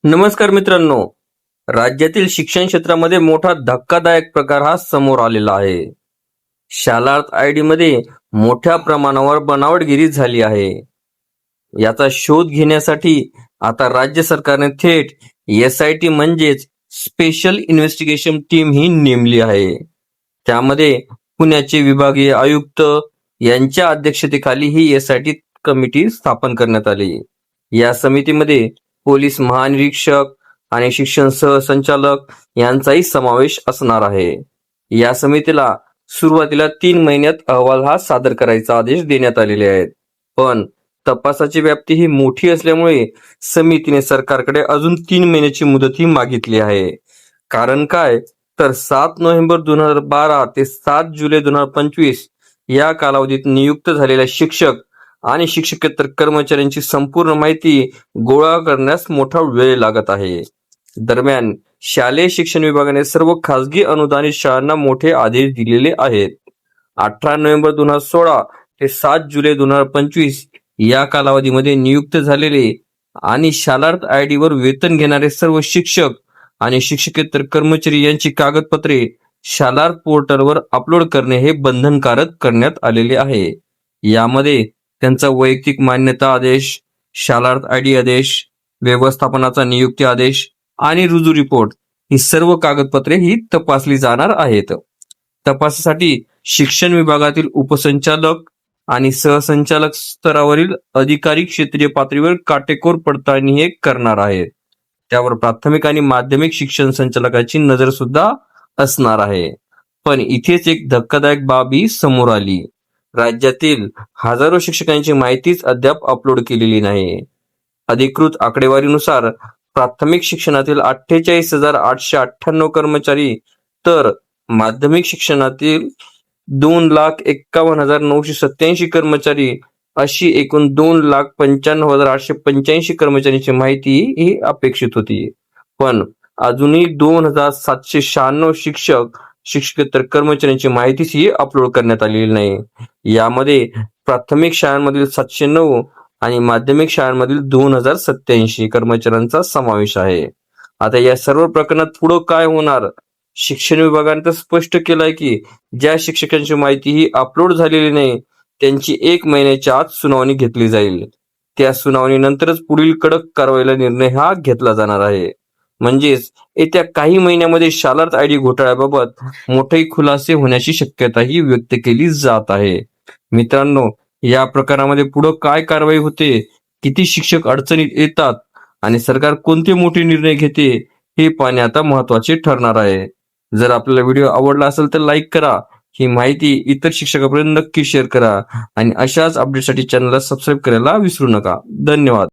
नमस्कार मित्रांनो. राज्यातील शिक्षण क्षेत्रामध्ये मोठा धक्कादायक प्रकार हा समोर आलेला आहे. शालार्थ आयडी मध्ये मोठ्या प्रमाणावर बनावटगिरी झाली आहे. याचा शोध घेण्यासाठी आता राज्य सरकारने थेट SIT म्हणजेच स्पेशल इन्व्हेस्टिगेशन टीम ही नेमली आहे. त्यामध्ये पुण्याचे विभागीय आयुक्त यांच्या अध्यक्षतेखाली ही SIT कमिटी स्थापन करण्यात आली. या समितीमध्ये पोलीस महानिरीक्षक आणि शिक्षण सहसंचालक यांचाही समावेश असणार आहे. या समितीला सुरुवातीला 3 महिन्यात अहवाल हा सादर करायचा आदेश देण्यात आलेले आहेत. पण तपासाची व्याप्ती ही मोठी असल्यामुळे समितीने सरकारकडे अजून 3 महिन्याची मुदत ही मागितली आहे. कारण काय तर 7 नोव्हेंबर 2012 ते 7 जुलै 2025 या कालावधीत नियुक्त झालेल्या शिक्षक आणि शिक्षकेतर कर्मचाऱ्यांची संपूर्ण माहिती गोळा करण्यास मोठा वेळ लागत आहे. दरम्यान शालेय शिक्षण विभागाने सर्व खासगी अनुदानित शाळांना मोठे आदेश दिलेले आहेत. 18 नोव्हेंबर 2016 ते 7 जुलै 2025 या कालावधीमध्ये नियुक्त झालेले आणि शालार्थ आयडी वर वेतन घेणारे सर्व शिक्षक आणि शिक्षकेतर कर्मचारी यांची कागदपत्रे शालार्थ पोर्टलवर अपलोड करणे हे बंधनकारक करण्यात आलेले आहे. यामध्ये त्यांचा वैयक्तिक मान्यता आदेश, शालार्थ आयडी आदेश, व्यवस्थापनाचा नियुक्ती आदेश आणि रुजू रिपोर्ट ही सर्व कागदपत्रे ही तपासली जाणार आहेत. तपासासाठी शिक्षण विभागातील उपसंचालक आणि सहसंचालक स्तरावरील अधिकारी क्षेत्रीय पातळीवर काटेकोर पडताळणी हे करणार आहेत. त्यावर प्राथमिक आणि माध्यमिक शिक्षण संचालकाची नजर सुद्धा असणार आहे. पण इथेच एक धक्कादायक बाबी समोर आली. राज्यातील हजारो शिक्षकांची माहितीच अद्याप अपलोड केलेली नाही. अधिकृत आकडेवारीनुसार प्राथमिक शिक्षणातील 48,898 कर्मचारी तर माध्यमिक शिक्षणातील 2,51,987 कर्मचारी अशी एकूण 2,95,885 कर्मचाऱ्यांची माहिती ही अपेक्षित होती. पण अजूनही 2,796 शिक्षक शिक्षकेतर कर्मचाऱ्यांची माहितीच ही अपलोड करण्यात आलेली नाही. यामध्ये प्राथमिक शाळांमधील 709 आणि माध्यमिक शाळांमधील 2,087 कर्मचाऱ्यांचा समावेश आहे. आता या सर्व प्रकरणात पुढे काय होणार? शिक्षण विभागाने तर स्पष्ट केलंय की ज्या शिक्षकांची माहिती ही अपलोड झालेली नाही त्यांची 1 महिन्याच्या आत सुनावणी घेतली जाईल. त्या सुनावणीनंतरच पुढील कडक कारवाईला निर्णय हा घेतला जाणार आहे. म्हणजेच येत्या काही महिन्यामध्ये शालार्थ आयडी घोटाळ्याबाबत मोठे खुलासे होण्याची शक्यताही व्यक्त केली जात आहे. मित्रांनो, या प्रकारामध्ये पुढे काय कारवाई होते, किती शिक्षक अडचणीत येतात आणि सरकार कोणते मोठे निर्णय घेते हे पाहणे आता महत्वाचे ठरणार आहे. जर आपल्याला व्हिडिओ आवडला असेल तर लाईक करा, ही माहिती इतर शिक्षकांपर्यंत नक्की शेअर करा आणि अशाच अपडेटसाठी चॅनलला सबस्क्राईब करायला विसरू नका. धन्यवाद.